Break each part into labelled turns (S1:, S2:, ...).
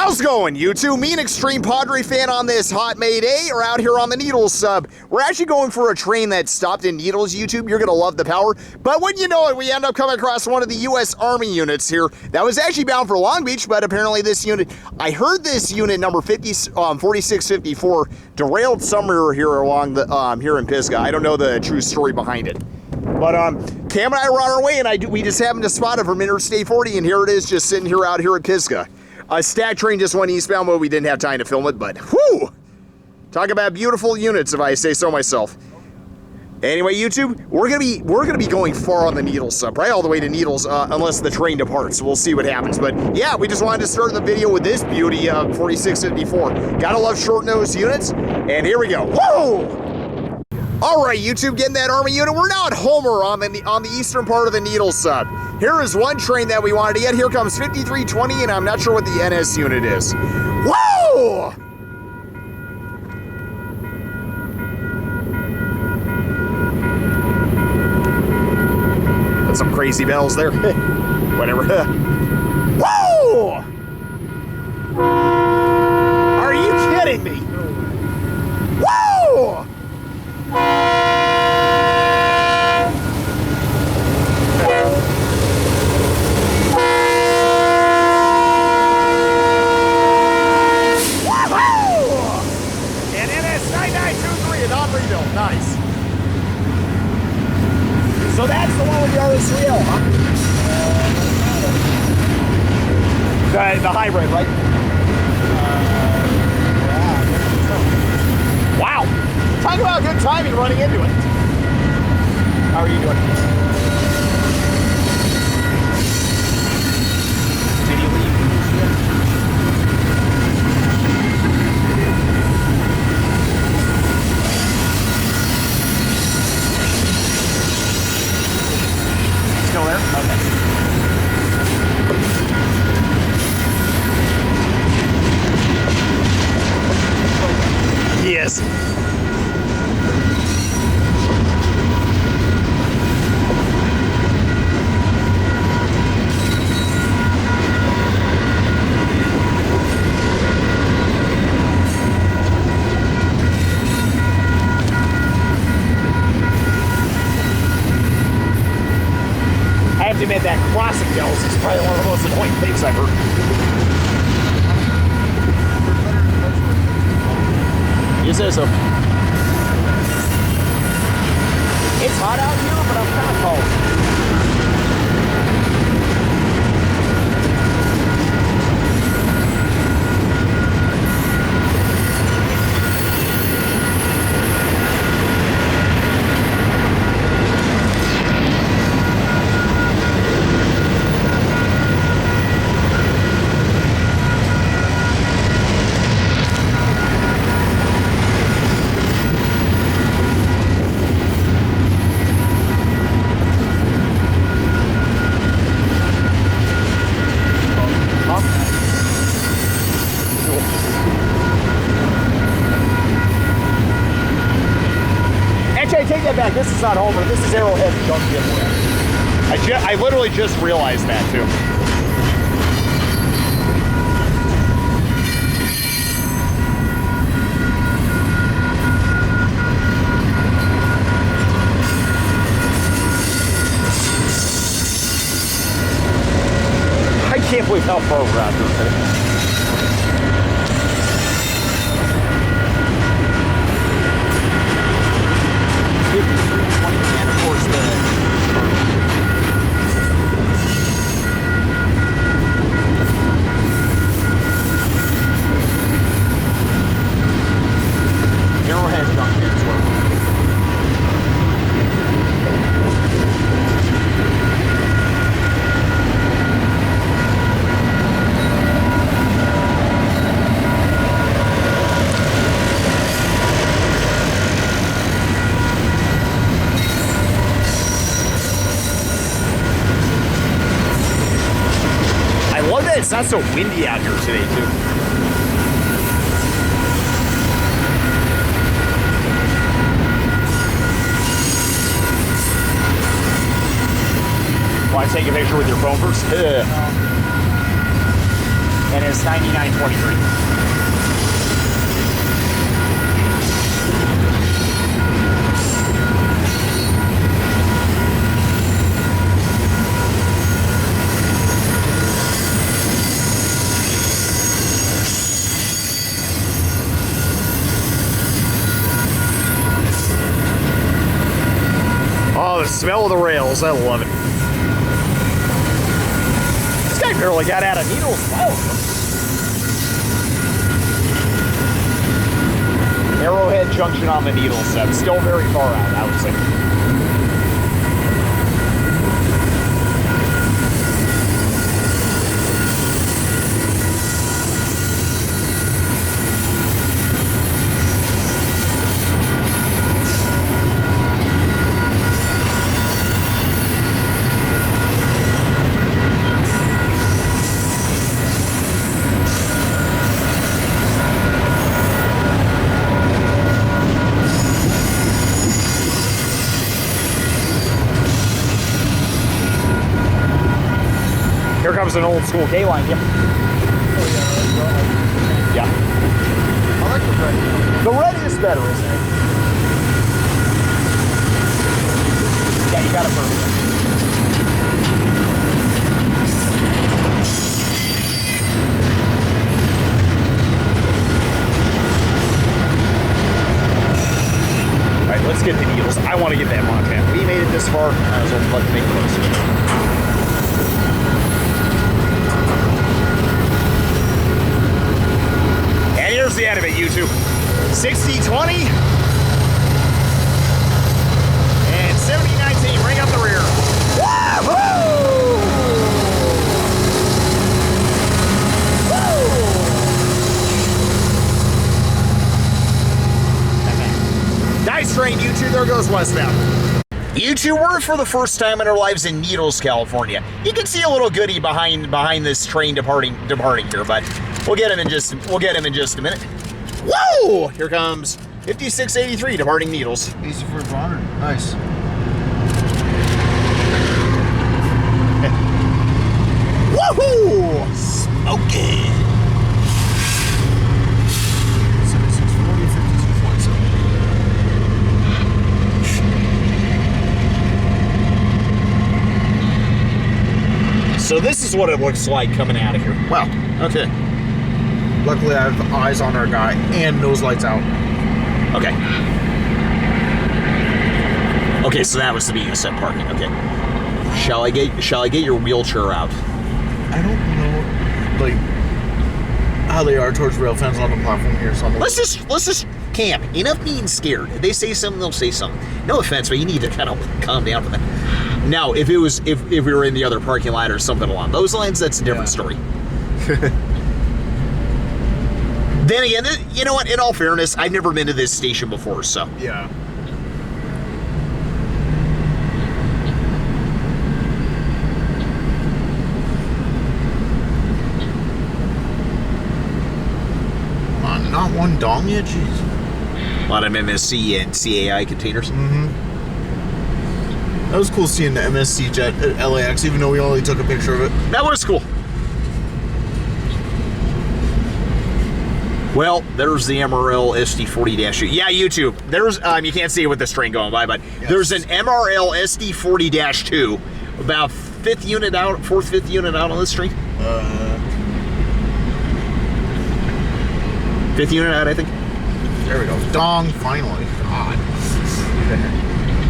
S1: How's it going, YouTube? Me and Extreme Padre Fan on this hot May Day are out here on the Needles Sub. We're actually going for a train that stopped in Needles, YouTube. You're going to love the power. But wouldn't you know it, we end up coming across one of the U.S. Army units here that was actually bound for Long Beach, but apparently this unit, I heard this unit number 4654 derailed somewhere here along the, here in Pisgah. I don't know the true story behind it. But Cam and I were on our way, and we just happened to spot it from Interstate 40, and here it is just sitting here out here at Pisgah. A stack train just went eastbound, but we didn't have time to film it, but whew! Talk about beautiful units, if I say so myself. Anyway, YouTube, we're gonna be going far on the Needles Sub, right all the way to Needles, unless the train departs. We'll see what happens. But yeah, we just wanted to start the video with this beauty of 4654. Gotta love short-nosed units, and here we go. Whoa! All right, YouTube, getting that Army unit. We're now at Homer on the eastern part of the Needles Sub. Here is one train that we wanted to get. Here comes 5320, and I'm not sure what the NS unit is. Whoa! That's some crazy bells there. Whatever. Whoa! Are you kidding me? Whoa! Nice. So that's the one with the RS3L, huh? The hybrid, right? Yeah. Wow. Talk about good timing running into it. How are you doing? Did you leave? Still there? Okay. Yes. I have to admit that crossing bells is probably one of the most annoying things I've heard. You say so. It's hot out here, but I'm kind of cold. Actually, I take that back. This is not Homer. This is Arrowhead. Don't get away. I literally just realized that, too. I can't believe how far we're out here today. It's not so windy out here today, too. Want to take a picture with your phone first? and it's 99.23. Oh, the smell of the rails. I love it. This guy barely got out of needles. Wow. Arrowhead Junction on the Needles Sub. Still very far out, I would say. Here comes an old school K-line, yeah. Yeah.
S2: I like the red.
S1: The red is better, isn't it? Yeah, you got it perfect. All right, let's get the needles. I want to get that Montana. We made it this far. Might as well make the most of it. Here's the end of it, YouTube. 60-20 and 70-19. Bring up the rear. Woo-hoo! Nice train, YouTube. There goes westbound. YouTube, we're for the first time in our lives in Needles, California. You can see a little goodie behind this train departing here, but we'll get him in just a minute. Whoa! Here comes 5683 departing Needles.
S2: Easy for 100. Nice.
S1: Woohoo! Smoking.
S2: 7640, 52.7.
S1: So this is what it looks like coming out of here.
S2: Wow. Okay. Luckily, I have eyes on our guy and nose lights out.
S1: Okay. Okay, so that was the BSM parking. Okay. Shall I get your wheelchair out?
S2: I don't know, like, how they are towards rail fans on the platform here. So
S1: Let's just camp. Enough being scared. If they say something, they'll say something. No offense, but you need to kind of calm down for that. Now, if we were in the other parking lot or something along those lines, that's a different story. Then again, you know what? In all fairness, I've never been to this station before, so.
S2: Yeah. Not one dong yet? Jeez.
S1: A lot of MSC and CAI containers.
S2: Mm-hmm. That was cool seeing the MSC jet at LAX, even though we only took a picture of it.
S1: That was cool. Well, there's the MRL SD40-2. Yeah, YouTube. There's you can't see it with this train going by, but yes. There's an MRL SD40-2, about fourth, fifth unit out on this train. Fifth unit out, I think.
S2: There we go. Dong, finally. God.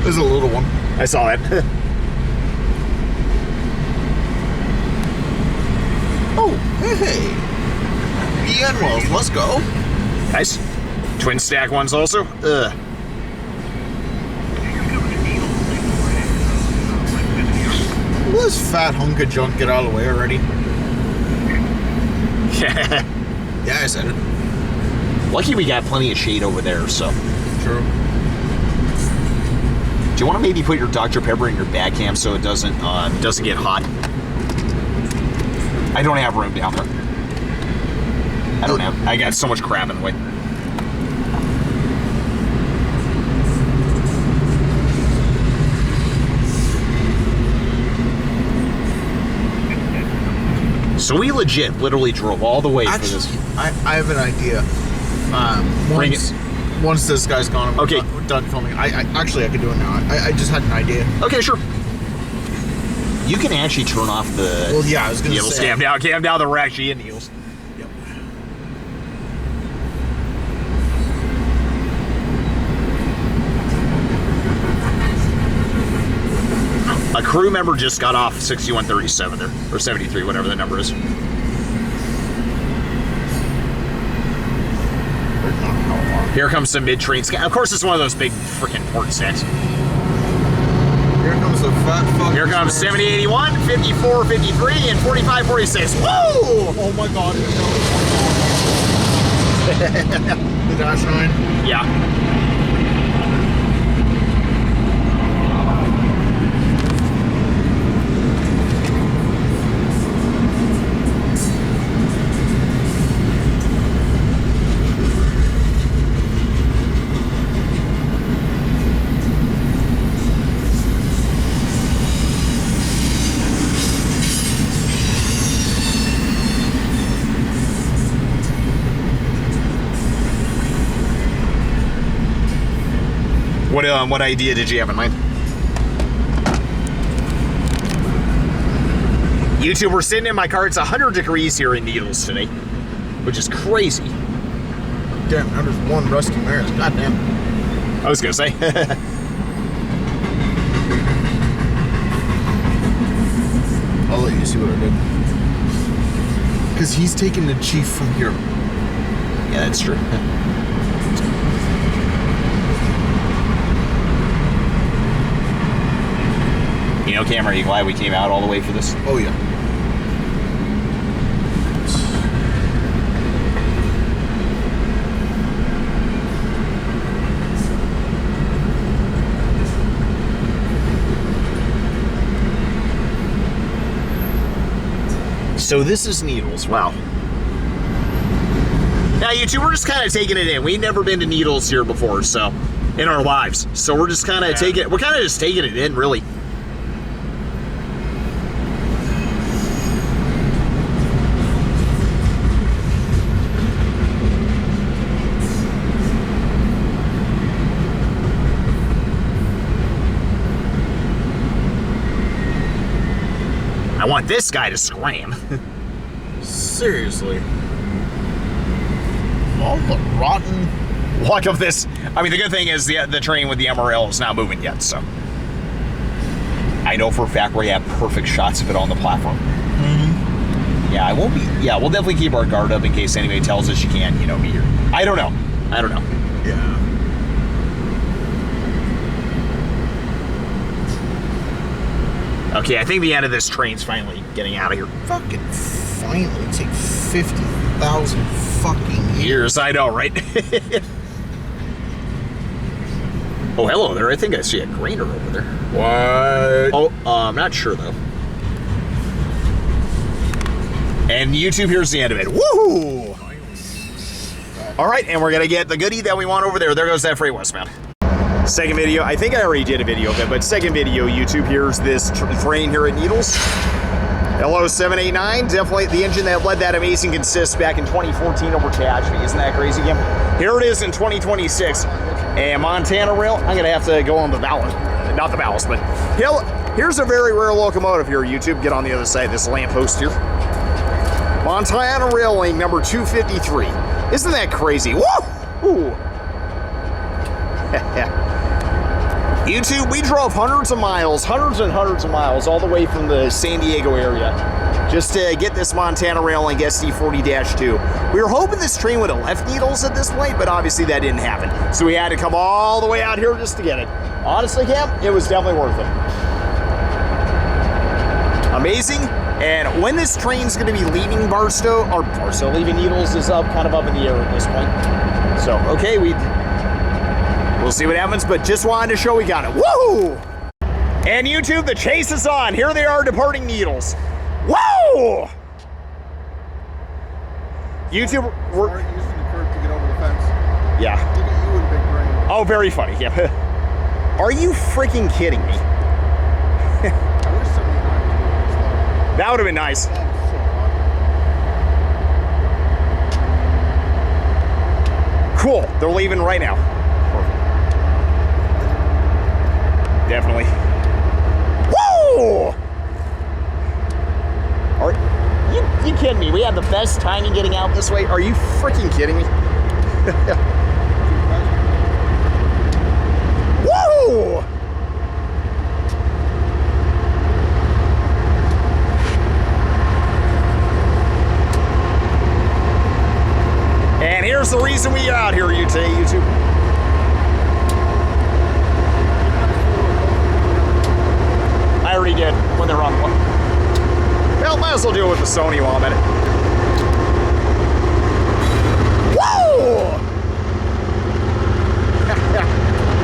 S2: There's a little one.
S1: I saw that.
S2: Oh, hey. BN Wells, let's go.
S1: Nice. Twin stack ones also. Let
S2: this fat hunk of junk get out of the way already. Yeah, I said it.
S1: Lucky we got plenty of shade over there, so.
S2: True.
S1: Do you want to maybe put your Dr. Pepper in your back cam so it doesn't get hot? I don't have room down there. I got so much crap in the way.
S2: So
S1: we legit literally drove all the way for this.
S2: I have an idea. Once this guy's gone, we're done filming. I could do it now. I just had an idea.
S1: Okay, sure. You can actually turn off the.
S2: Well, yeah, I was gonna say.
S1: Cam down that we're actually in Needles.
S2: Yep.
S1: A crew member just got off 6137 there, or 73, whatever the number is. Here comes some mid-train scan. Of course, it's one of those big freaking port stacks.
S2: Here comes the fat fuck.
S1: Here comes 7081, 5453, and 4546. Woo!
S2: Oh my god. The Dash 9?
S1: Yeah. What idea did you have in mind? YouTube, we're sitting in my car. It's 100 degrees here in Needles today, which is crazy.
S2: Damn, now there's one rusty mirror. Goddamn.
S1: I was gonna say.
S2: I'll let you see what I did. Because he's taking the Chief from here.
S1: Yeah, that's true. You know, Cam, are you glad we came out all the way for this?
S2: Oh, yeah.
S1: So this is Needles, wow. Now, you two, we're just kind of taking it in. We've never been to Needles here before, so, in our lives. So we're just kind of we're kind of just taking it in, really. I want this guy to scram.
S2: Seriously. All the rotten
S1: luck of this. I mean, the good thing is the train with the MRL is not moving yet, so. I know for a fact we have perfect shots of it on the platform.
S2: Mm-hmm.
S1: Yeah, I won't be. Yeah, we'll definitely keep our guard up in case anybody tells us you can't, you know, be here. I don't know.
S2: Yeah.
S1: Okay, I think the end of this train's finally getting out of here.
S2: Fucking finally. Take 50,000 fucking
S1: years. I know, right? Oh, hello there. I think I see a grainer over there.
S2: What?
S1: Oh, I'm not sure, though. And YouTube, here's the end of it. Woohoo! All right, and we're going to get the goodie that we want over there. There goes that freight westbound. Second video, I think I already did a video of it, but second video, YouTube, here's this train here at Needles. LO789, definitely the engine that led that amazing consist back in 2014 over Tehachapi. Isn't that crazy, Kim? Here it is in 2026. And Montana Rail, I'm gonna have to go on the ballast, not the ballast, but here's a very rare locomotive here, YouTube. Get on the other side of this lamppost here. Montana Rail Link number 253. Isn't that crazy? Woo! Ooh. YouTube, we drove hundreds and hundreds of miles all the way from the San Diego area just to get this Montana Rail Link SD40-2. We were hoping this train would have left Needles at this point, but obviously that didn't happen. So we had to come all the way out here just to get it. Honestly, Cam, it was definitely worth it. Amazing. And when this train's going to be leaving Barstow, leaving Needles is kind of up in the air at this point. So, okay, we'll see what happens, but just wanted to show we got it. Woo! And YouTube, the chase is on. Here they are departing Needles. Woo! YouTube,
S2: we're using the curb to get over the fence.
S1: Yeah.
S2: Look at you and Big Brain.
S1: Oh, very funny. Yeah. Are you freaking kidding me?
S2: I wish somebody had to do it.
S1: That would have been nice.
S2: That was so hot.
S1: Cool. They're leaving right now. Perfect. Definitely. Woo! Are you kidding me? We had the best timing getting out this way. Are you freaking kidding me? Woo! And here's the reason we are out here today, YouTube. I already did when they're on the one. Well, might as well do it with the Sony while I'm at it. Woo!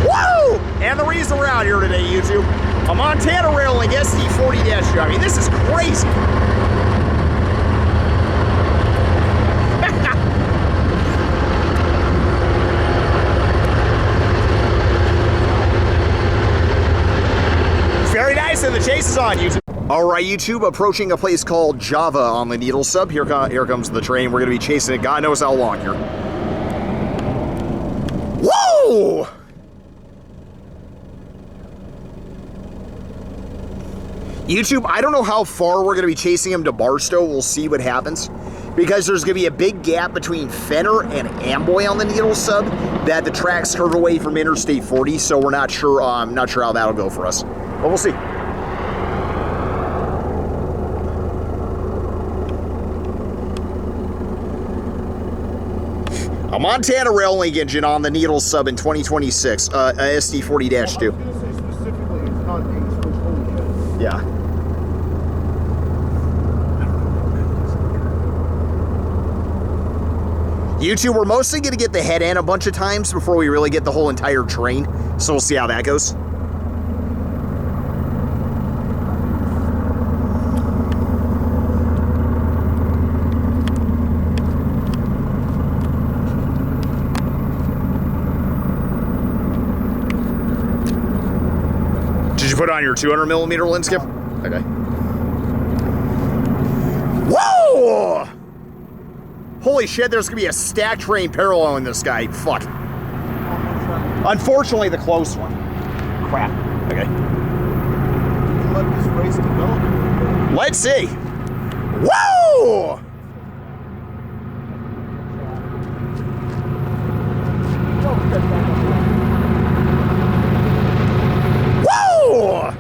S1: Woo! And the reason we're out here today, YouTube, a Montana Railfanning SD40-2. I mean, this is crazy. Very nice, and the chase is on, YouTube. All right, YouTube, approaching a place called Java on the Needles Sub. Here comes the train. We're going to be chasing it God knows how long here. Whoa! YouTube, I don't know how far we're going to be chasing him to Barstow. We'll see what happens. Because there's going to be a big gap between Fenner and Amboy on the Needles Sub that the tracks curve away from Interstate 40, so we're not sure how that'll go for us. But we'll see. A Montana Railfanning engine on the Needles Sub in 2026, SD40-2. Yeah. YouTube, we're mostly going to get the head end a bunch of times before we really get the whole entire train, so we'll see how that goes. Did you put on your 200mm lens, Skip? Okay. Whoa! Holy shit, there's gonna be a stacked train paralleling this guy. Fuck. Unfortunately, the close one. Crap. Okay.
S2: Let this race develop.
S1: Let's see. Woo! Woo!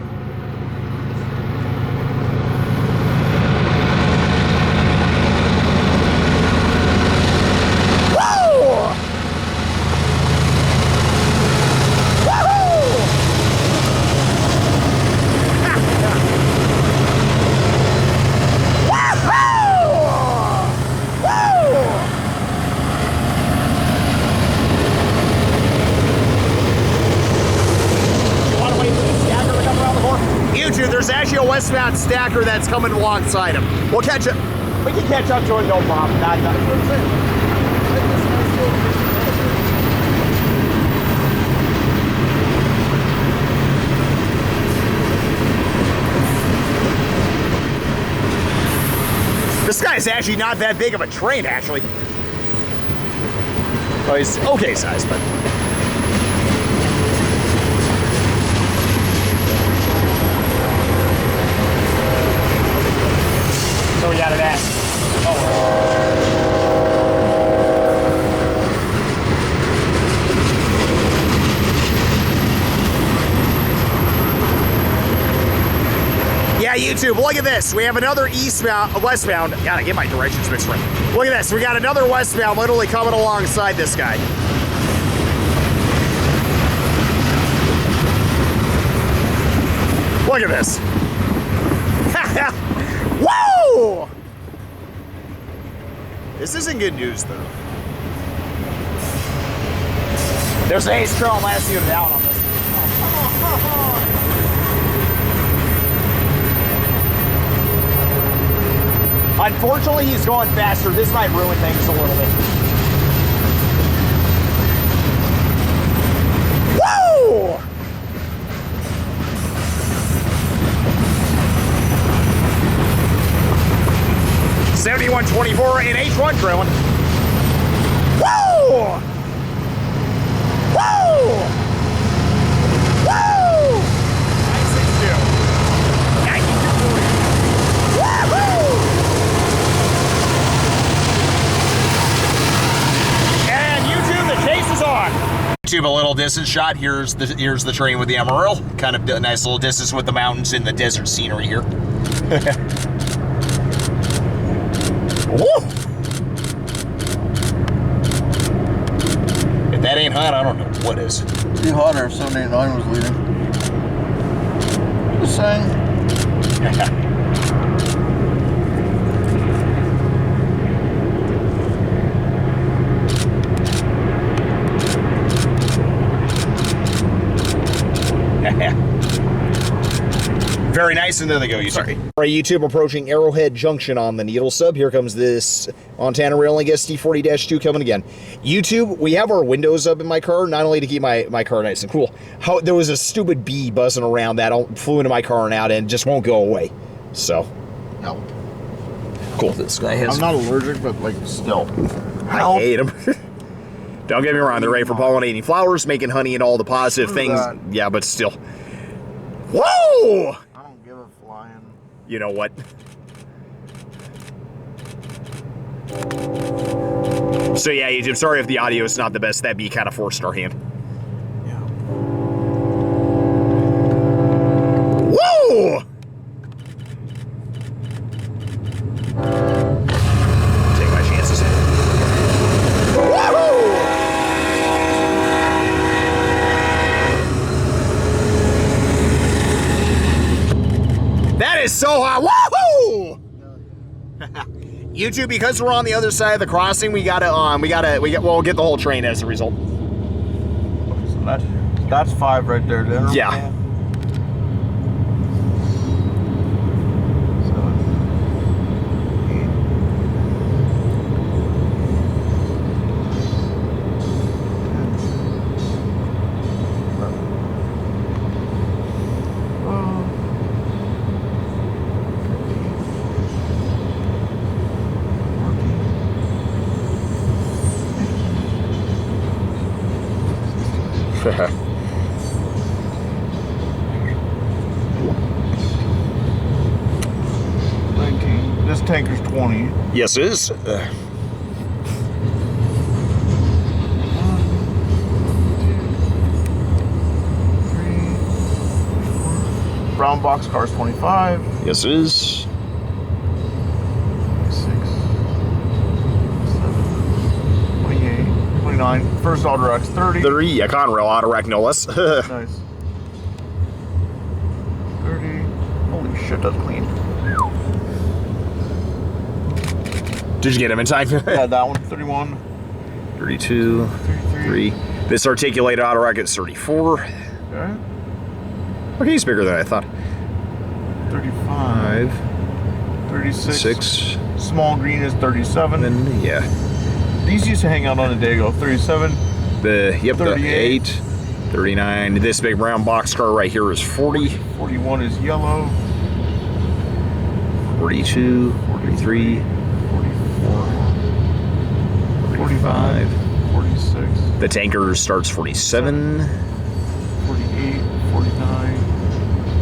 S1: There's actually a westbound stacker that's coming alongside him. We'll catch it. We can catch up to it, no problem. That's what I'm saying. This guy's actually not that big of a train, actually. Oh, he's okay size, but. So we got it at. Oh. Yeah, YouTube, look at this. We have another westbound. Gotta get my directions mixed right. Look at this. We got another westbound literally coming alongside this guy. Look at this. Woo! This isn't good news, though. There's an ace trail last unit down on this. Unfortunately, he's going faster. This might ruin things a little bit. Woo! 7124 in H1 trailing. Woo! Woo! 962. 9240. Woohoo! And YouTube, the chase is on. YouTube, a little distance shot. Here's the train with the MRL. Kind of a nice little distance with the mountains and the desert scenery here. Woo! If that ain't hot, I don't know what is.
S2: It'd be hotter if 789 was leading. Just saying.
S1: Very nice, and there they go, YouTube. Sorry. All right, YouTube, approaching Arrowhead Junction on the Needles Sub. Here comes this Montana Railfanning SD40-2 coming again. YouTube, we have our windows up in my car, not only to keep my car nice and cool. There was a stupid bee buzzing around that flew into my car and out and just won't go away. So,
S2: Help.
S1: Cool. This guy has...
S2: I'm not allergic, but like still.
S1: I hate them. Don't get me wrong, they're great for pollinating flowers, making honey, and all the positive things.
S2: That.
S1: Yeah, but still. Whoa!
S2: I don't give a flying.
S1: You know what? So yeah, YouTube, sorry if the audio is not the best. That'd be kind of forced our hand.
S2: Yeah.
S1: Woo! Take my chances. Woohoo! That is so hot. Woohoo! YouTube, because we're on the other side of the crossing, we'll get the whole train as a result.
S2: So that's 5 right there.
S1: Yeah.
S2: This tanker's 20.
S1: Yes, it is.
S2: Brown box car's 25.
S1: Yes, it is.
S2: 6, 7, 28, 29. First auto X 30.
S1: 30, yeah, Conrail auto rack, no less.
S2: Nice. 30. Holy shit, that's clean.
S1: Did you get him in time?
S2: Yeah, that one. 31.
S1: 32.
S2: 33.
S1: 3. This articulated auto rack is 34.
S2: Okay.
S1: Okay, he's bigger than I thought.
S2: 35. 36.
S1: 6.
S2: Small green is 37.
S1: And then, yeah.
S2: These used to hang out on a day ago. 37.
S1: The
S2: 38.
S1: 39. This big brown box car right here is 40.
S2: 41 is yellow.
S1: 42. 43.
S2: 44. 45. 46.
S1: The tanker starts 47.
S2: 48. 49.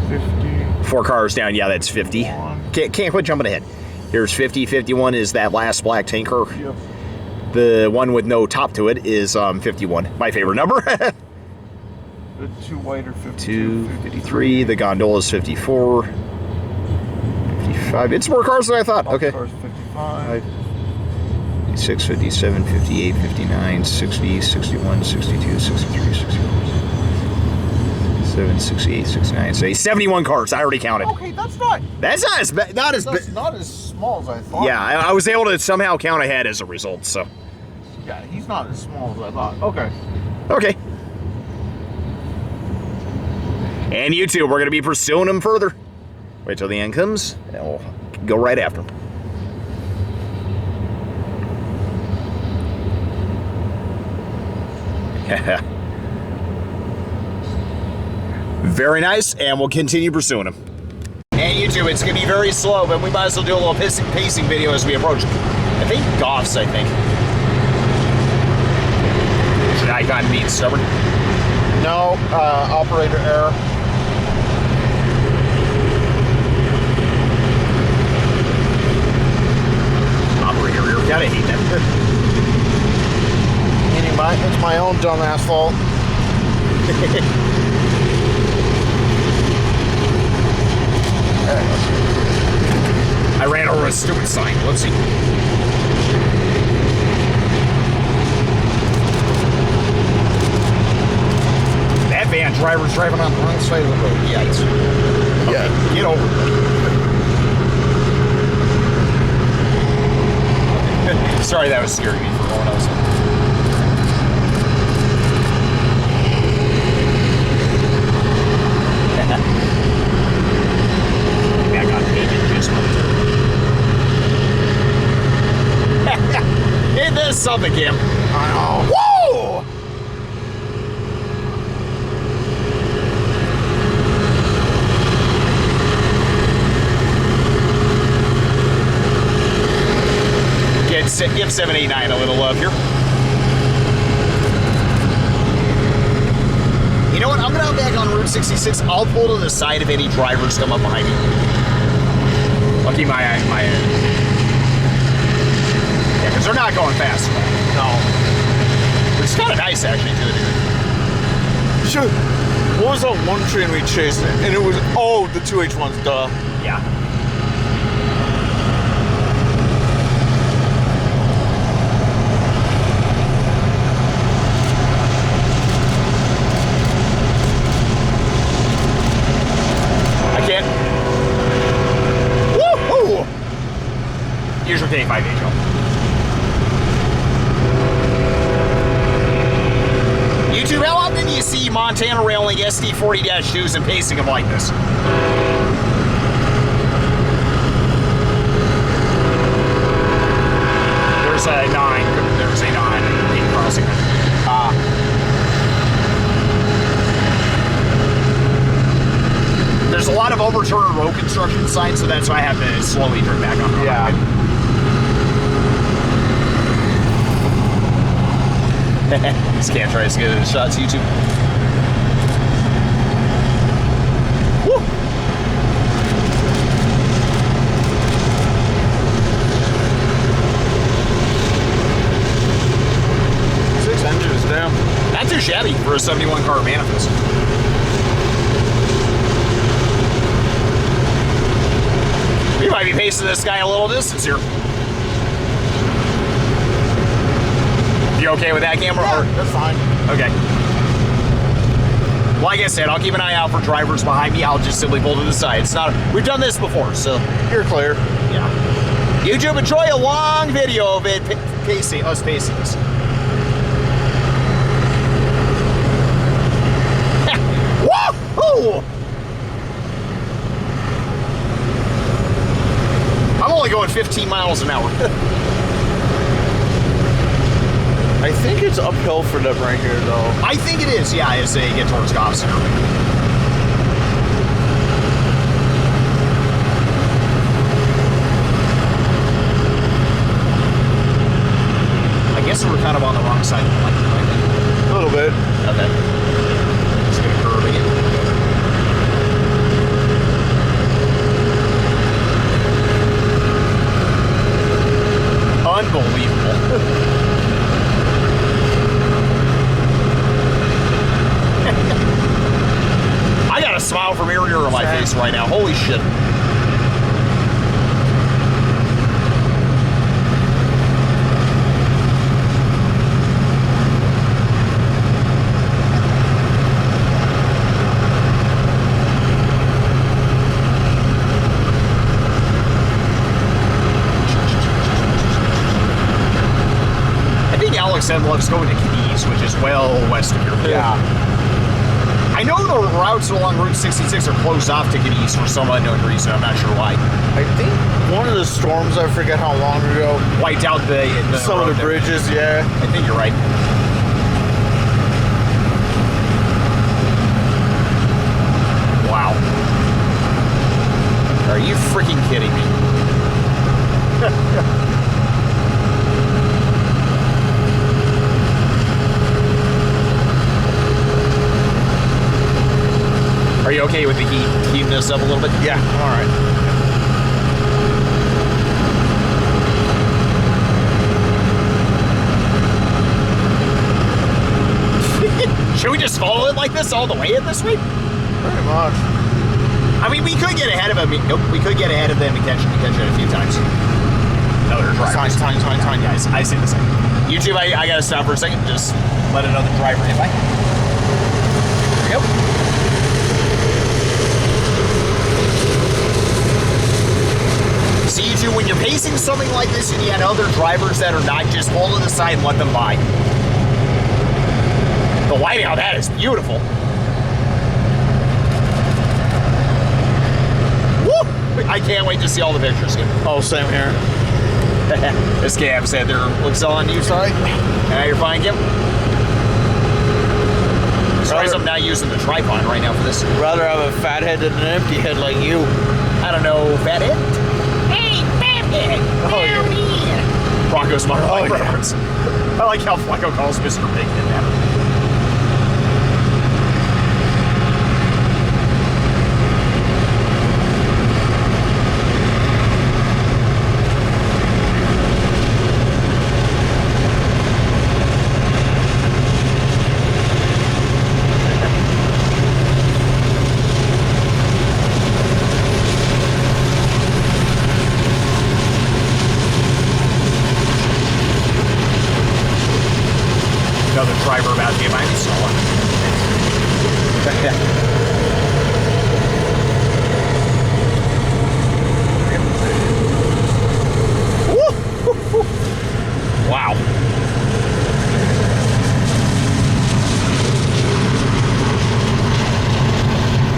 S2: 50.
S1: 4 cars down, yeah, that's 50. Can't quit jumping ahead. Here's 50. 51 is that last black tanker.
S2: Yep.
S1: The one with no top to it is 51. My favorite number.
S2: The 2 white are 52.
S1: 53. The gondola is 54. 55. It's more cars than I thought. Okay.
S2: Cars 55.
S1: 56, 57, 58, 59, 60, 61, 62, 63, 64, 67, 68, 69, 70, 71 cars. I already counted.
S2: Okay, that's not
S1: as bad. Not as
S2: that's not as small as I thought.
S1: Yeah, I was able to somehow count ahead as a result. So.
S2: Yeah, he's not as small as I thought. Okay.
S1: Okay. And you two, we're going to be pursuing him further. Wait till the end comes, and we'll go right after him. Very nice, and we'll continue pursuing him. And you two, it's going to be very slow, but we might as well do a little pacing video as we approach. I think Goff's, I think. Should I kind of be stubborn?
S2: No, operator error.
S1: Operator error. Gotta hate that.
S2: It's my own dumbass fault.
S1: I ran over a stupid sign. Let's see. That van driver's driving on the wrong side of the road. Yikes. Okay,
S2: Yeah.
S1: get over it. Sorry, that was scaring me for no one else. Back on pavement just hit this sub again.
S2: I know.
S1: Woo! Give 789 a little love here. You know what? I'm gonna go back on Route 66. I'll pull to the side if any drivers come up behind me. I'll keep my eye. Yeah, because they're not going fast.
S2: No.
S1: Which is kind of nice, actually, to a degree.
S2: Shoot. What was that one train we chased? And it was, oh, the 2H1s, duh.
S1: Yeah. Here's your day 5 HL. YouTube, how often do you see Montana Railfanning SD40-2s and pacing them like this? There's a 9. There's a 9 in crossing. There's a lot of overturned road construction signs, so that's why I have to slowly turn back on.
S2: Yeah.
S1: Just can't try to get the shots, YouTube. Woo!
S2: Six engines, damn.
S1: Not too shabby for a 71 car manifest. We might be pacing this guy a little distance here. You okay with that, camera?
S2: Yeah, that's fine.
S1: Okay. Like I said, I'll keep an eye out for drivers behind me. I'll just simply pull to the side. It's not. We've done this before, so
S2: You're clear.
S1: yeah. YouTube, enjoy a long video of it pacing us pacing this. Woohoo! I'm only going 15 miles an hour.
S2: I think it's uphill for them right here, though.
S1: I think it is, yeah, as they get towards Goffs now. I guess we're kind of on the wrong side of the light, I think.
S2: A little bit.
S1: Okay. Just gonna curve again. Unbelievable. I got a smile from ear to ear on my face right now. Holy shit. Alex loves going to Cadiz, which is well west of here.
S2: Yeah.
S1: I know the routes along Route 66 are closed off to Cadiz for some unknown reason. I'm not sure why.
S2: I think one of the storms, I forget how long ago,
S1: Wiped out
S2: some of the bridges, yeah.
S1: I think you're right. Wow. Are you freaking kidding me? you okay with the heating this up a little bit?
S2: Yeah, all right.
S1: Should we just follow it like this all the way at this way?
S2: Pretty much.
S1: I mean, we could get ahead of him. Nope, we could get ahead of them and catch it a few times. Another driver.
S2: Time,
S1: guys. I see the same. YouTube, I gotta stop for a second. Just let another driver hit by. There we go. See, YouTube, when you're pacing something like this, you need other drivers that are not, just pull to the side and let them by. The lighting on that is beautiful. Woo! I can't wait to see all the pictures.
S2: Oh, same here.
S1: This cam said there looks on you. Sorry. You're fine, Kim. Sorry, I'm not using the tripod right now for this.
S2: Rather have a fat head than an empty head like you.
S1: I don't know, fat head. Hey, fat head.
S2: Oh,
S1: yeah. Bronco Smart.
S2: Oh,
S1: yeah. I like how Flacco calls Mr. Big in that. Another driver about to get behind me, so wow.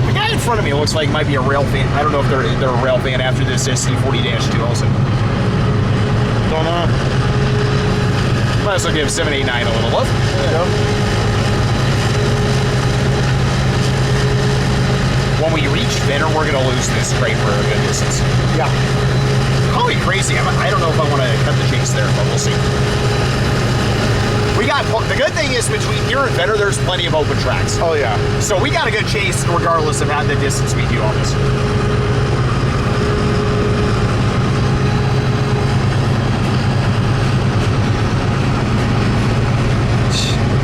S1: The guy in front of me looks like might be a Railfanning. I don't know if they're a Railfanning after this SD40-2 also.
S2: Don't know.
S1: Might as well give 789 a little love.
S2: Yep.
S1: When we reach Venner, we're going to lose this crate for a good distance.
S2: Yeah.
S1: Probably crazy. I don't know if I want to cut the chase there, but we'll see. We got, the good thing is between here and Venner, there's plenty of open tracks.
S2: Oh, yeah.
S1: So we got a good chase regardless of how the distance we do on this.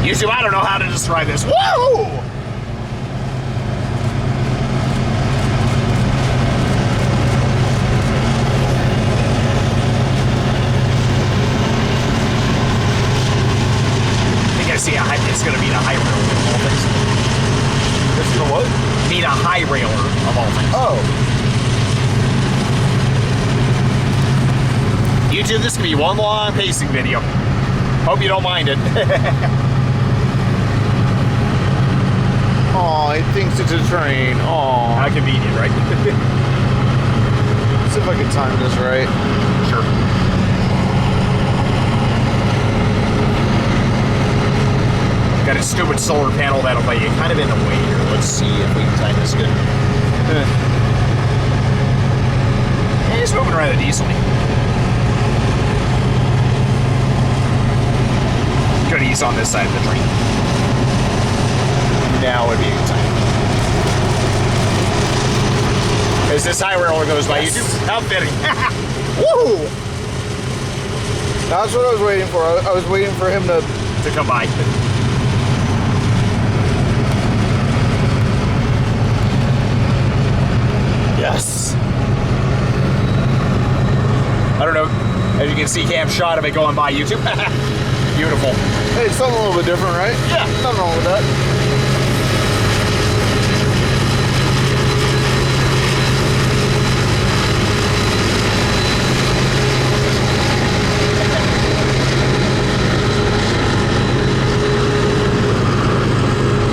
S1: YouTube, I don't know how to describe this. Woo! I think I see it's going to meet a high railer of all things.
S2: It's gonna what?
S1: Meet a high railer of all things.
S2: Oh.
S1: YouTube, this could be one long pacing video. Hope you don't mind it.
S2: Oh, he thinks it's a train. Oh.
S1: How convenient, right?
S2: Let's see if I can time this right.
S1: Sure. Got a stupid solar panel that'll be kind of in the way here. Let's see if we can time this good. It's moving rather decently. Good ease on this side of the train. Now would be a good time. As this high roller goes by,
S2: Yes.
S1: YouTube, how fitting. Woo!
S2: That's what I was waiting for. I was waiting for him to
S1: come by.
S2: Yes.
S1: I don't know. As you can see, Cam shot of it going by YouTube. Beautiful.
S2: Hey, it's something a little bit different, right?
S1: Yeah.
S2: Nothing wrong with that.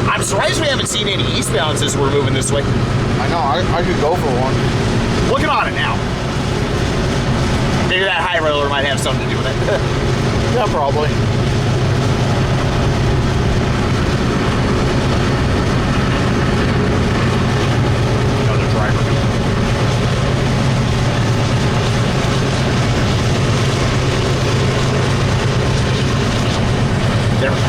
S1: I'm surprised we haven't seen any eastbounds as we're moving this way.
S2: I know. I could go for one.
S1: Looking on it now. Maybe that high roller might have something to do with it.
S2: Yeah, probably.
S1: Another driver. There we go.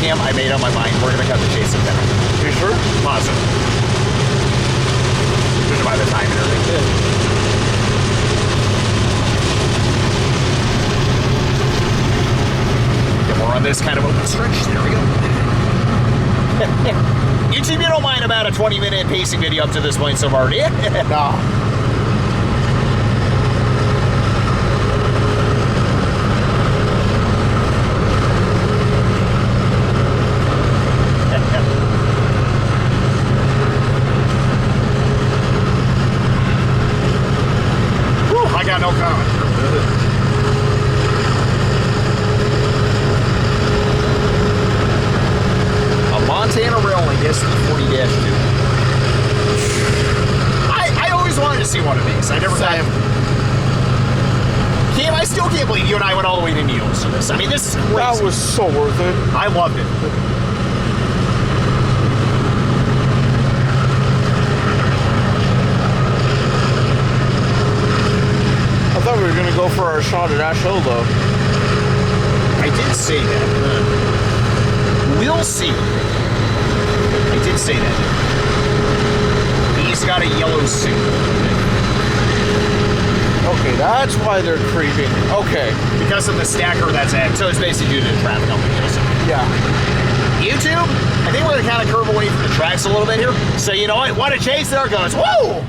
S1: cam, I made up my mind. We're gonna cut the chase of down.
S2: You sure?
S1: Positive. Just by the time and everything. Yeah, we're on this kind of open stretch. There we go. YouTube, you don't mind about a 20-minute pacing video up to this point so far, do you?
S2: Nah.
S1: I got no comment. A Montana Railfanning SD40-2. I always wanted to see one of these. I never got him. Cam, I still can't believe you and I went all the way to Needles for this. I mean, this is crazy.
S2: That was so worth it.
S1: I loved it.
S2: I thought we were gonna go for our shot at Ash Hill though.
S1: I did say that. We'll see. I did say that. He's got a yellow suit.
S2: Okay, that's why they're creeping. Okay.
S1: Because of the stacker that's at. So it's basically due to the traffic on the hills.
S2: Yeah.
S1: YouTube, I think we're gonna kind of curve away from the tracks a little bit here. So you know what a chase there goes. Whoa!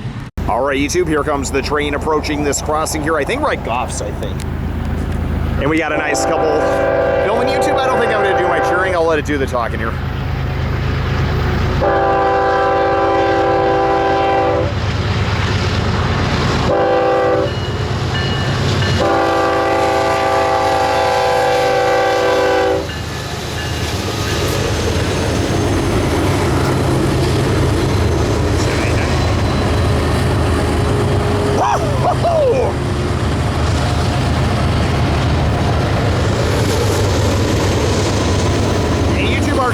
S1: All right, YouTube, here comes the train approaching this crossing here. I think we're at Goff's, I think. And we got a nice couple. Filming YouTube, I don't think I'm gonna do my cheering. I'll let it do the talking here.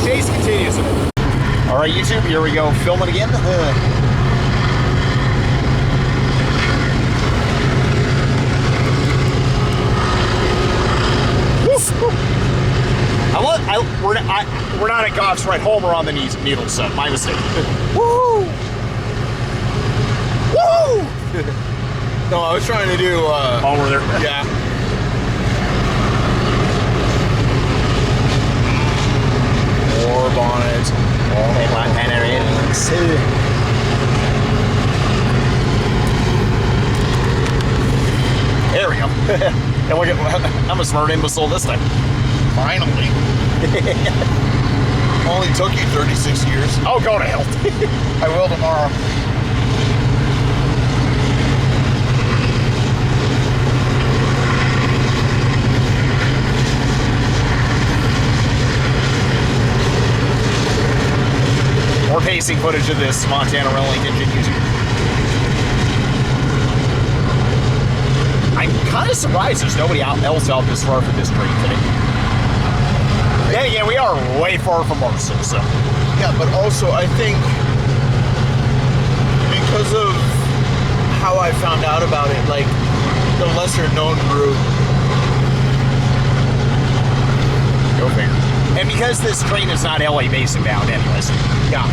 S1: Chase continues. All right, YouTube, here we go, filming again. We're not at Goff's right home. We're on the Needles Sub. My mistake. Woo! Woo!
S2: No, I was trying to do.
S1: Oh, we're there.
S2: Yeah. More bonnets.
S1: Oh, Montana is. There we go. And look at, I'm a smart imbecile this time.
S2: Finally. Only took you 36 years.
S1: Oh, go to hell.
S2: I will tomorrow.
S1: More pacing footage of this Montana Railfanning continues. I'm kind of surprised there's nobody else out this far for this train today. Yeah, we are way far from Marshall, so.
S2: Yeah, but also I think because of how I found out about it, like the lesser known route.
S1: Go figure. And because this train is not LA Basin bound anyways.
S2: Yeah.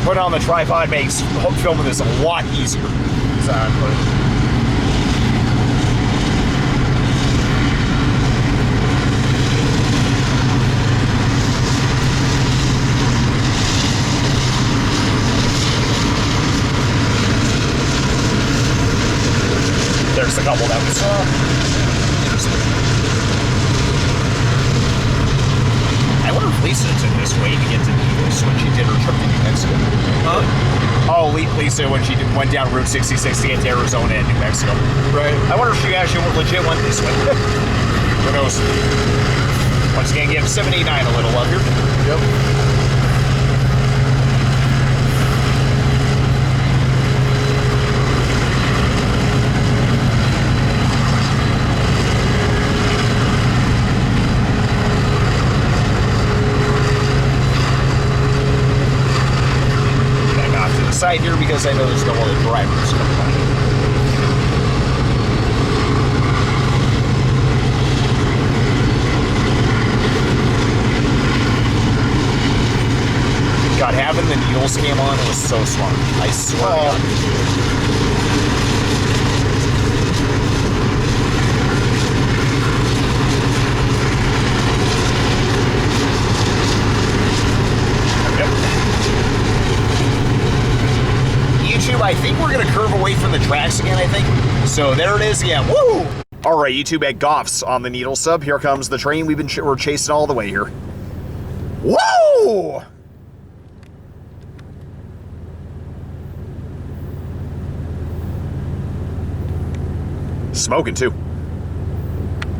S1: Put on the tripod makes filming this a lot easier.
S2: Exactly.
S1: There's a couple that we saw. I wonder if Lisa took this way to get to Needles when she did her trip to New Mexico.
S2: Huh?
S1: Oh, Lisa, when she went down Route 66 to get to Arizona and New Mexico.
S2: Right.
S1: I wonder if she actually legit went this way. Who knows? Once again, give 789 a little love here.
S2: Yep.
S1: side here because I know there's no other drivers coming by. God, having the needles cam on was so smart. I swear to God. YouTube, I think we're going to curve away from the tracks again, I think. So there it is again. Woo! All right, YouTube at Goff's on the Needles Sub. Here comes the train. We're chasing all the way here. Whoa! Smoking too.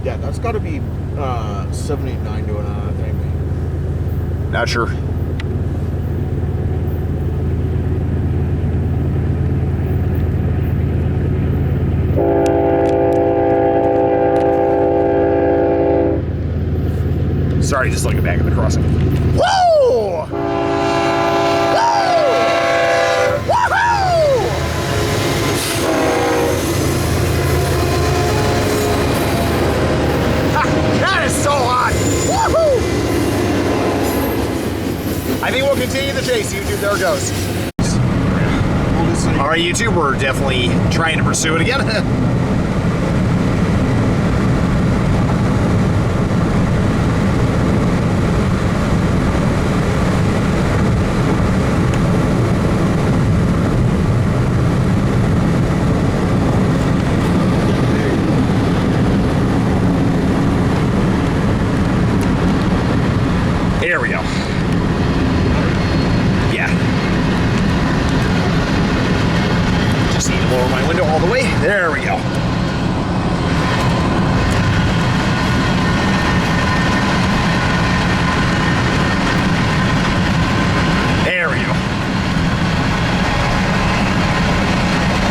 S2: Yeah, that's got to be 79 doing that, I think.
S1: Not sure. Sorry, just looking back at the crossing. Whoa! That is so hot! Woohoo! I think we'll continue the chase, YouTube. There it goes. All right, YouTube, we're definitely trying to pursue it again. There we go. Yeah. Just need to lower my window all the way. There we go. There we go.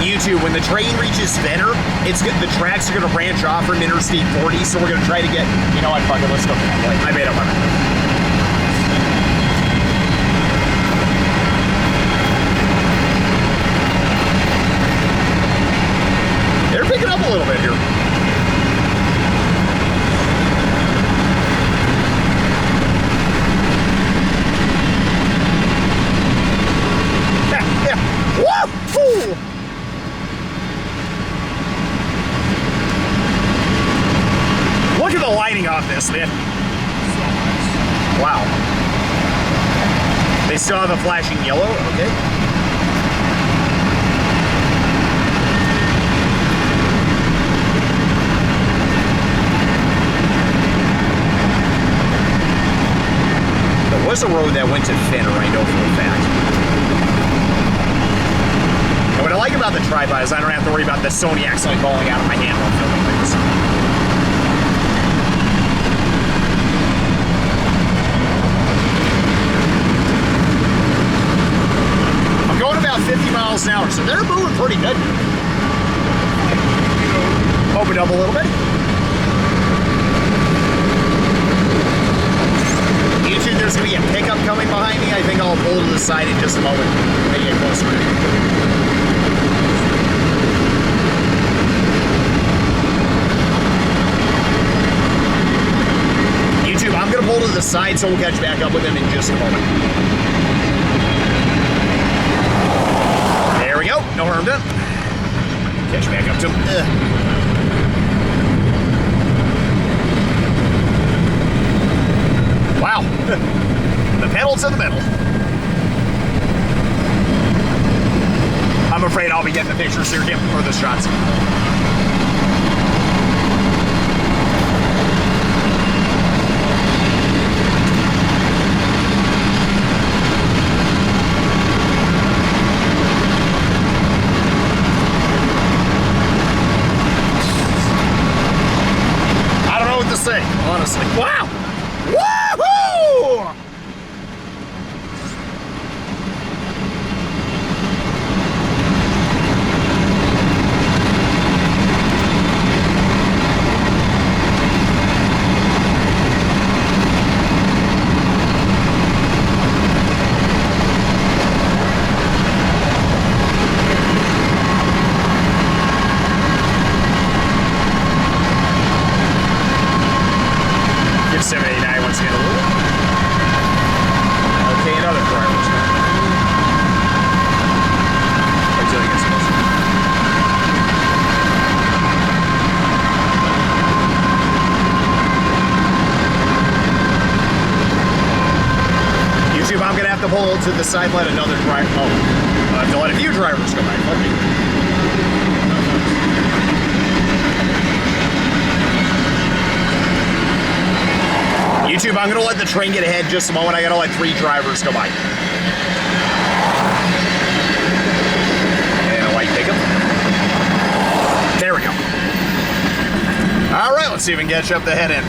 S1: YouTube, when the train reaches Fenner, the tracks are going to branch off from Interstate 40, so we're going to try to get, you know what, fuck it, let's go. I made up my mind. They're picking up a little bit here. Yeah. Woo! Look at the lighting off this, man. Wow. They still have the flashing yellow, okay. There was a road that went to Fenner, I know for a fact. And what I like about the tripod is I don't have to worry about the Sony accidentally falling out of my hand while filming things. I'm going about 50 miles an hour, so they're moving pretty good. Open up a little bit. YouTube, there's going to be a pickup coming behind me. I think I'll pull to the side in just a moment. Maybe get closer. YouTube, I'm going to pull to the side, so we'll catch back up with him in just a moment. There we go. No harm done. Catch back up to him. Wow. The pedal to the metal. I'm afraid I'll be getting the pictures here, Kim, or the shots. I don't know what to say, honestly. Wow! Woohoo! have to pull to the side, let another driver. Oh, I have to let a few drivers go by. Fuck me. YouTube, I'm gonna let the train get ahead just a moment. I gotta let 3 drivers go by. And a light pickup. There we go. All right, let's see if we can catch up the head end.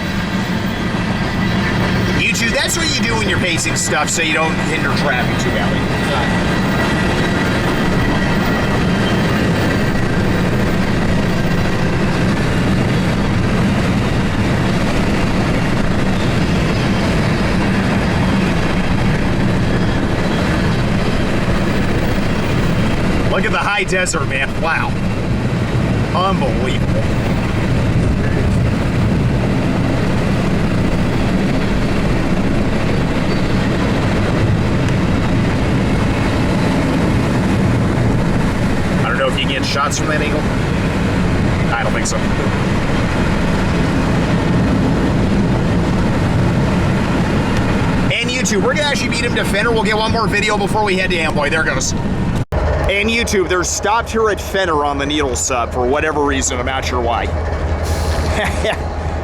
S1: YouTube, that's what you do when you're pacing stuff so you don't hinder traffic too badly. Look at the high desert, man. Wow. Unbelievable. I don't know if you can get shots from that angle. I don't think so. And YouTube, we're gonna actually beat him to Fenner. We'll get one more video before we head to Amboy. There it goes. And YouTube, they're stopped here at Fenner on the Needles Sub for whatever reason. I'm not sure why.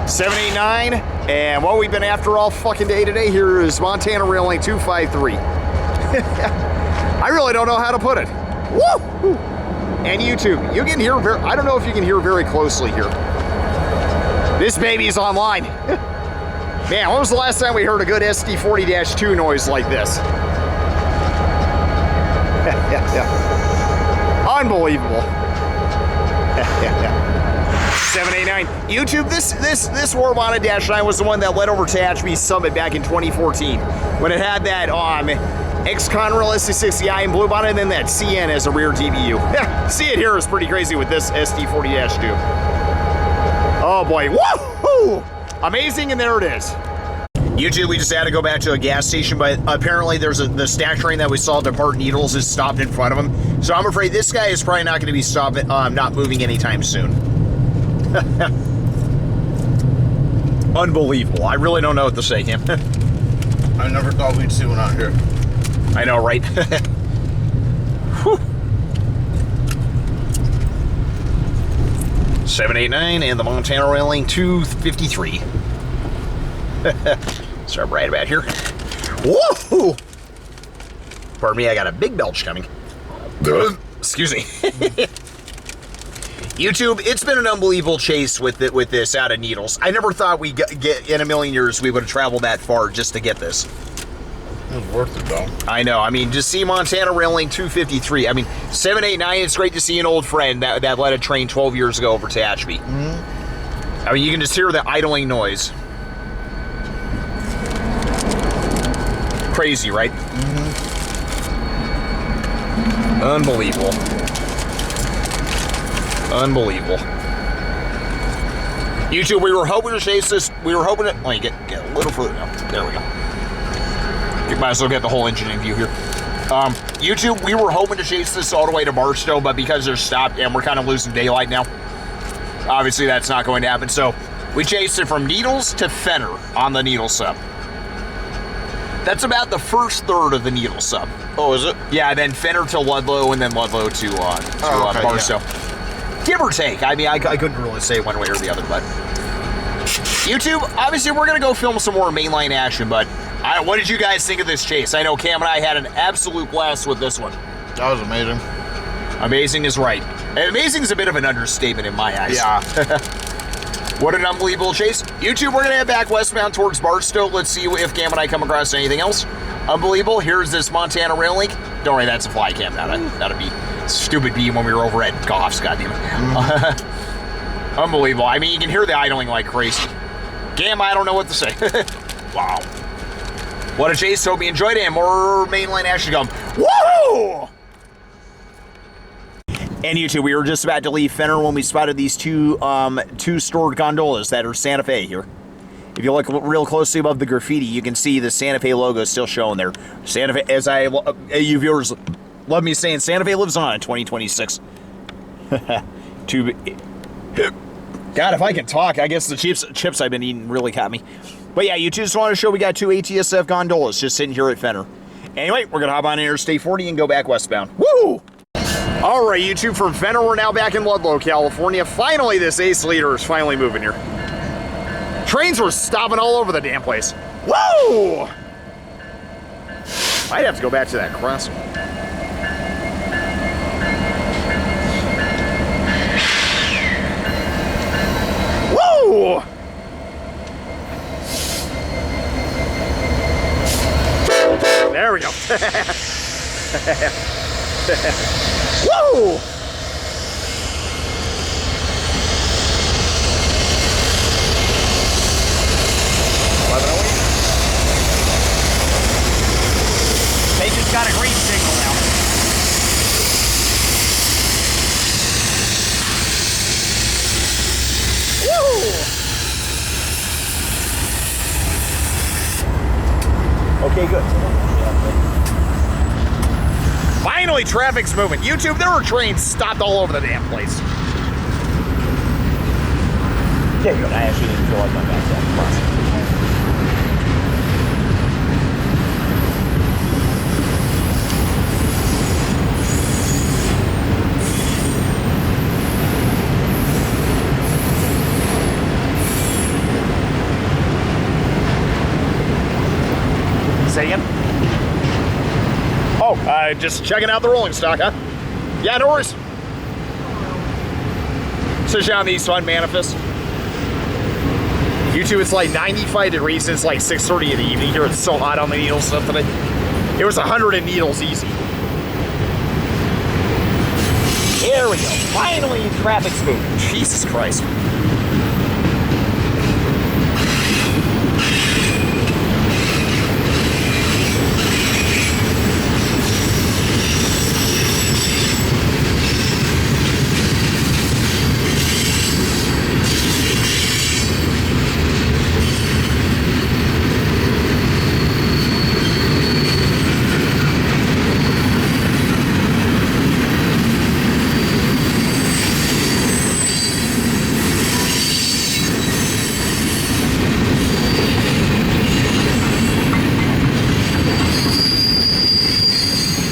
S1: 789, and what we've been after all fucking day today here is Montana Railfanning 253. I really don't know how to put it. Woo! And YouTube, you can hear, I don't know if you can hear very closely here. This baby's online. Man, when was the last time we heard a good SD40-2 noise like this? Unbelievable. 789. YouTube, this War Bonnet Dash 9 was the one that led over to HB Summit back in 2014 when it had that X-Conrail SD60i in blue bonnet and then that CN as a rear DBU. See it here is pretty crazy with this SD40-2. Oh boy, woohoo! Amazing, and there it is. YouTube, we just had to go back to a gas station, but apparently there's the stack train that we saw depart Needles is stopped in front of him. So I'm afraid this guy is probably not going to be stopping, not moving anytime soon. Unbelievable. I really don't know what to say, Cam.
S2: I never thought we'd see one out here.
S1: I know, right? Whew. 789 and the Montana Railfanning 253. Start right about here. Whoa! Pardon me, I got a big belch coming. Excuse me. YouTube, it's been an unbelievable chase with this out of Needles. I never thought we'd get in a million years we would have traveled that far just to get this.
S2: It was worth it, though.
S1: I know. I mean, just see Montana Railfanning 253. I mean, 789, it's great to see an old friend that led a train 12 years ago over to Tehachapi. I mean, you can just hear the idling noise. Crazy, right? Unbelievable. Unbelievable. YouTube, we were hoping to chase this. We were hoping to... Let me get a little further down. There we go. You might as well get the whole engine in view here. YouTube, we were hoping to chase this all the way to Barstow, but because they're stopped and we're kind of losing daylight now, obviously that's not going to happen. So we chased it from Needles to Fenner on the Needles Sub. That's about the first third of the Needles Sub.
S2: Oh, is it?
S1: Yeah, then Fenner to Ludlow, and then Ludlow to
S2: okay,
S1: Barstow.
S2: Yeah.
S1: Give or take. I mean, I couldn't really say one way or the other, but... YouTube, obviously we're going to go film some more mainline action, but what did you guys think of this chase? I know Cam and I had an absolute blast with this one.
S2: That was amazing.
S1: Amazing is right. Amazing is a bit of an understatement in my eyes.
S2: Yeah.
S1: What an unbelievable chase. YouTube, we're going to head back westbound towards Barstow. Let's see if Cam and I come across anything else. Unbelievable. Here's this Montana Railfanning. Don't worry, that's a fly cam. That'd be stupid beam when we were over at Goff's, goddammit. Unbelievable. I mean, you can hear the idling like crazy. Cam, I don't know what to say. Wow. What a chase. Hope you enjoyed it, and more mainline action to come. Woo! And YouTube, we were just about to leave Fenner when we spotted these two stored gondolas that are Santa Fe here. If you look real closely above the graffiti, you can see the Santa Fe logo still showing there. Santa Fe, as you viewers love me saying, Santa Fe lives on in 2026. God, if I can talk, I guess the chips I've been eating really got me. But yeah, you just want to show we got two ATSF gondolas just sitting here at Fenner. Anyway, we're gonna hop on Interstate 40 and go back westbound. Woo! All right, YouTube, from Fenner, we're now back in Ludlow, California. Finally, this ace leader is finally moving here. Trains were stopping all over the damn place. Woo! Might have to go back to that crossing. Woo! There we go. Woo! They just got a green signal now. Woo! Okay, good. Finally, traffic's moving. YouTube, there were trains stopped all over the damn place. Okay, good. I actually didn't feel like my back that crossing. Say again? Oh, just checking out the rolling stock, huh? Yeah, no worries. Especially on the East Fund Manifest. YouTube, it's like 95 degrees and it's like 6:30 in the evening here. It's so hot on the Needles Sub today. It was 100 in Needles easy. There we go. Finally, traffic's moving. Jesus Christ.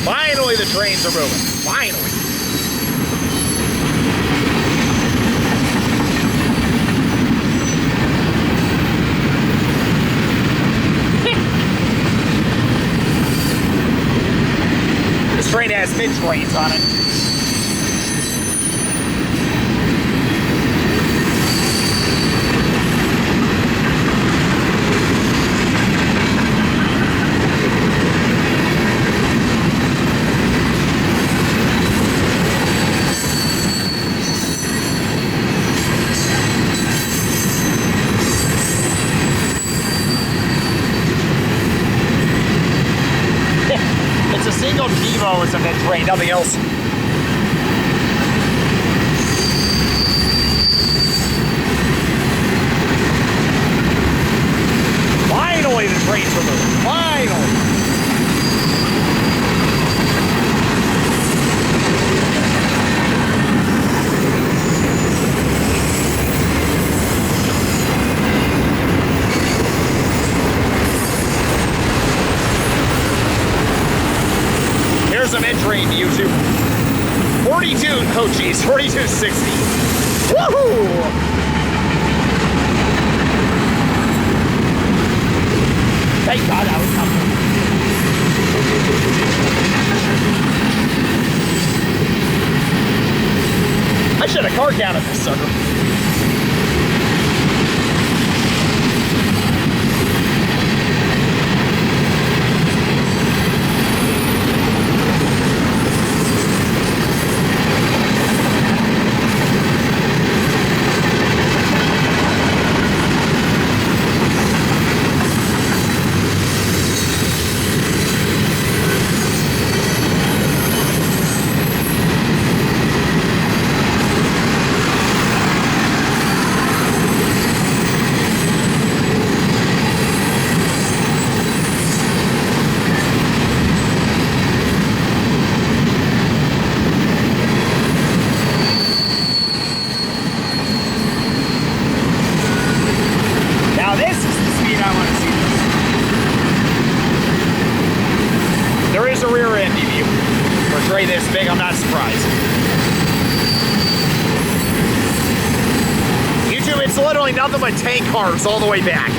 S1: Finally, the trains are moving. Finally. This train has mid-trains on it. It's a single Devo, it's a mid-train, nothing else. Finally, the trains are moving. Finally. Here's a mid-train to YouTube. 42, oh geez, 4260. Woohoo! Thank God that was coming. I should have car counted this sucker. this big, I'm not surprised. YouTube, it's literally nothing but tank cars all the way back.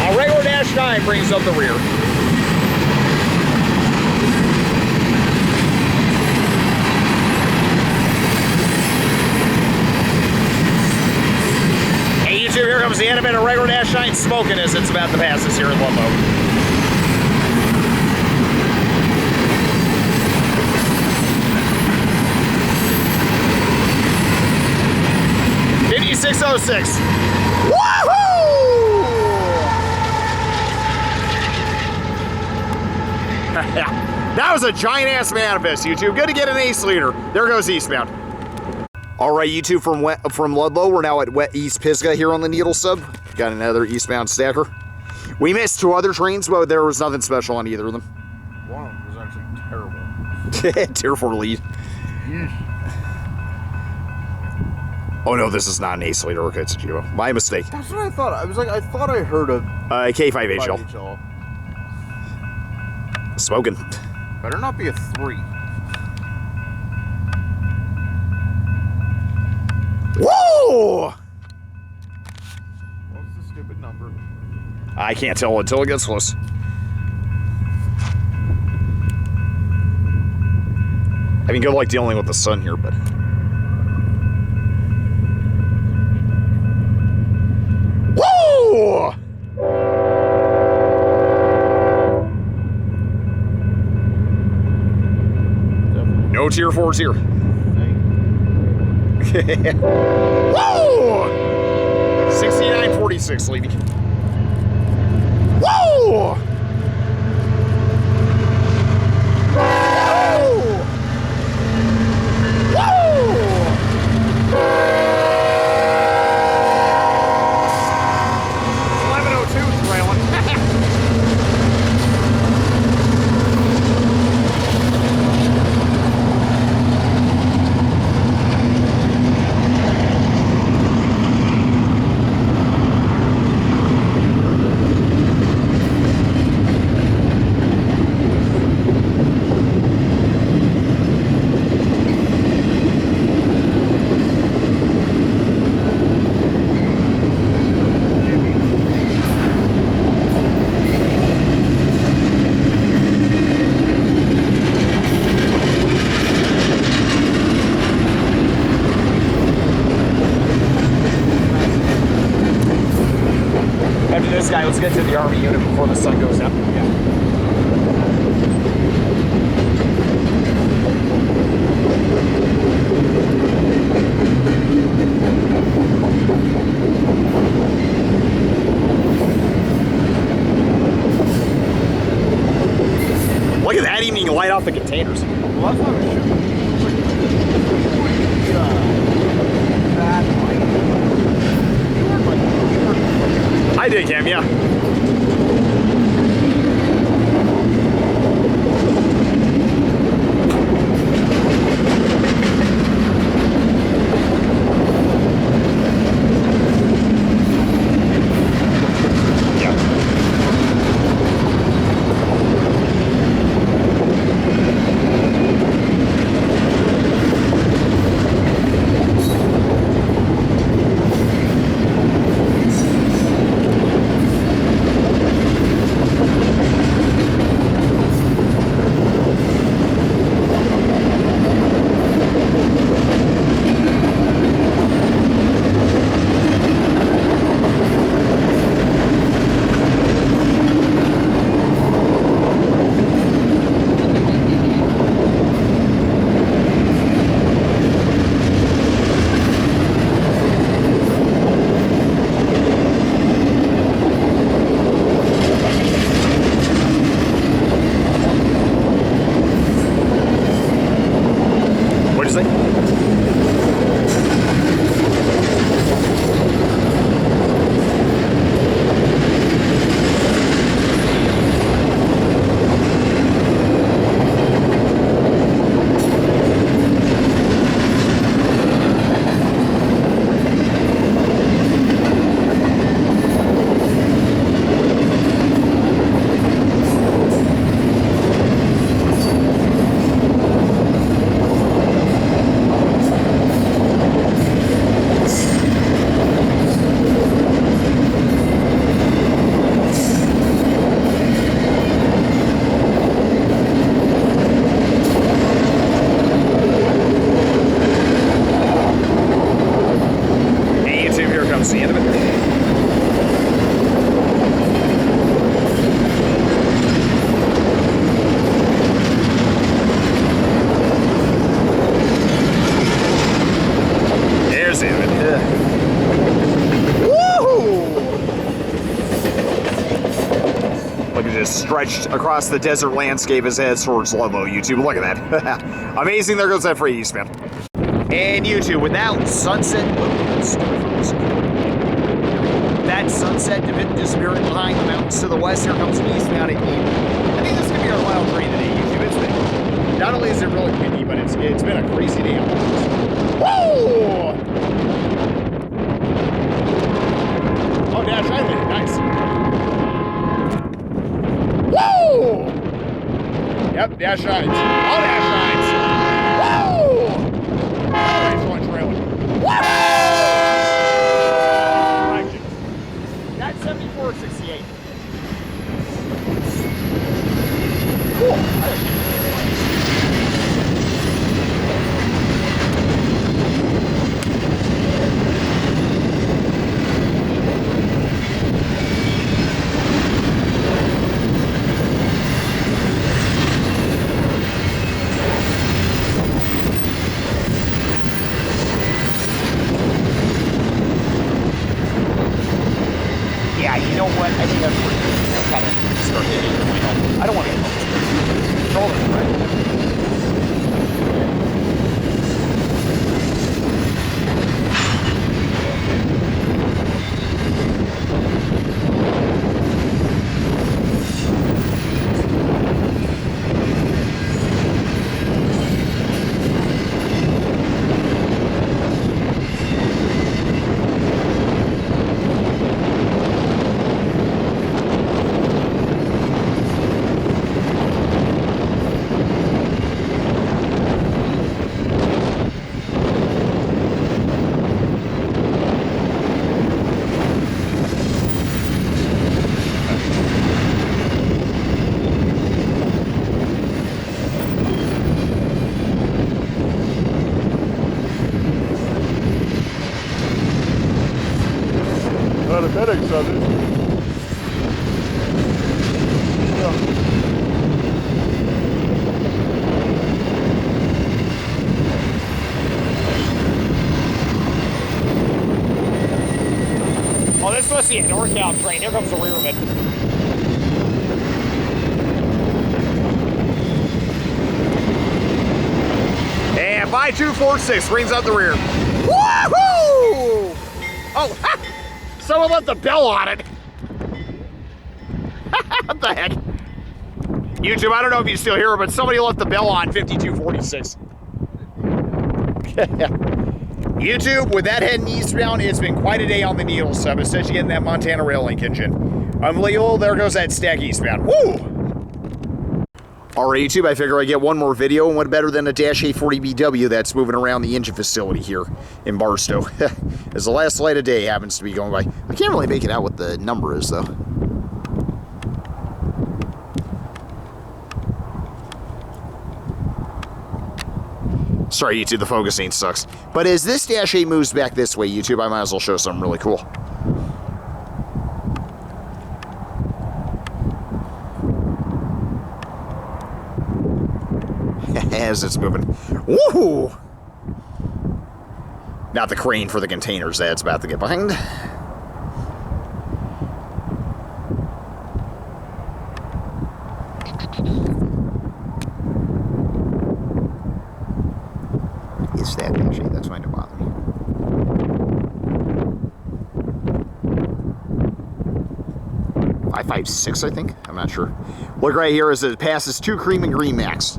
S1: A regular Dash 9 brings up the rear. Here comes the animated regular Dash 9 smoking as it's about to pass us here in Ludlow. .5606. Woohoo! That was a giant ass manifest, YouTube. Good to get an ace leader. There goes eastbound. All right, YouTube, from Ludlow, we're now at East Pisgah here on the Needles Sub. Got another eastbound stacker. We missed 2 other trains, but there was nothing special on either of them.
S2: One of them was actually terrible.
S1: Tier 4 lead. Oh no, this is not an ace leader. Okay, it's a Geo. My mistake.
S2: That's what I thought. I was like, I thought I heard a
S1: K5HL. Smoking.
S2: Better not be a 3.
S1: Whoa!
S2: What's the stupid number?
S1: I can't tell until it gets close. I mean, good luck dealing with the sun here, but... Whoa! No tier 4's here. Whoa! 6946 leading. Whoa! Whoa! Whoa! 1102 trailing. This guy, let's get to the Army unit before the sun goes down. Yeah. Look at that, even you can light off the containers.
S2: Well, that's not a shooting.
S1: I did, Cam, yeah. is it? Woohoo! Look at this, stretched across the desert landscape as it heads towards Ludlow, YouTube. Look at that. Amazing, there goes that free Eastman. And YouTube, with that sunset, that sunset disappearing behind the mountains to the west, here comes an eastbound at Eden. I think this is going to be our final train today, YouTube. It's been, not only is it really windy, but it's been a crazy day. Woo! Oh, dash highway, nice. Woo! Yep, dash shines. All dash shines. Woo! Orange one trailer. Woo! Correction. That's 7468. Cool. Yeah, you know what? I think that's pretty good. I'm kind of starting to get into my helmet. I don't want to get control it, right?
S2: Not a FedEx Southern.
S1: Oh, this must be a NorCal train. Here comes the rear of it. And 5246 brings out the rear. Woohoo! Oh, ha! Someone left the bell on it. What the heck? YouTube, I don't know if you still hear it, but somebody left the bell on 5246. YouTube, with that heading eastbound, it's been quite a day on the Needles Sub, especially getting that Montana Rail Link engine. Unbelievable, there goes that stack eastbound. Woo! Alright, YouTube, I figure I get one more video, and what better than a Dash A40BW that's moving around the engine facility here in Barstow. As the last light of day happens to be going by. I can't really make it out what the number is, though. Sorry, YouTube, the focusing sucks. But as this Dash A moves back this way, YouTube, I might as well show something really cool. As it's moving. Woohoo! Not the crane for the containers that's about to get behind. Is that actually? That's going to bother me. I 5.6, I think. I'm not sure. Look right here as it passes 2 cream and green max.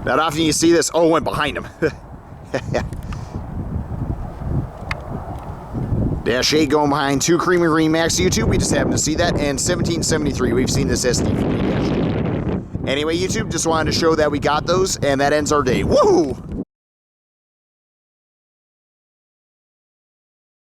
S1: Not often you see this. Oh, it went behind him. Dash 8 going behind 2 cream and green max YouTube. We just happened to see that. And 1773. We've seen this SD40 Dash 8. Anyway, YouTube, just wanted to show that we got those, and that ends our day. Woohoo!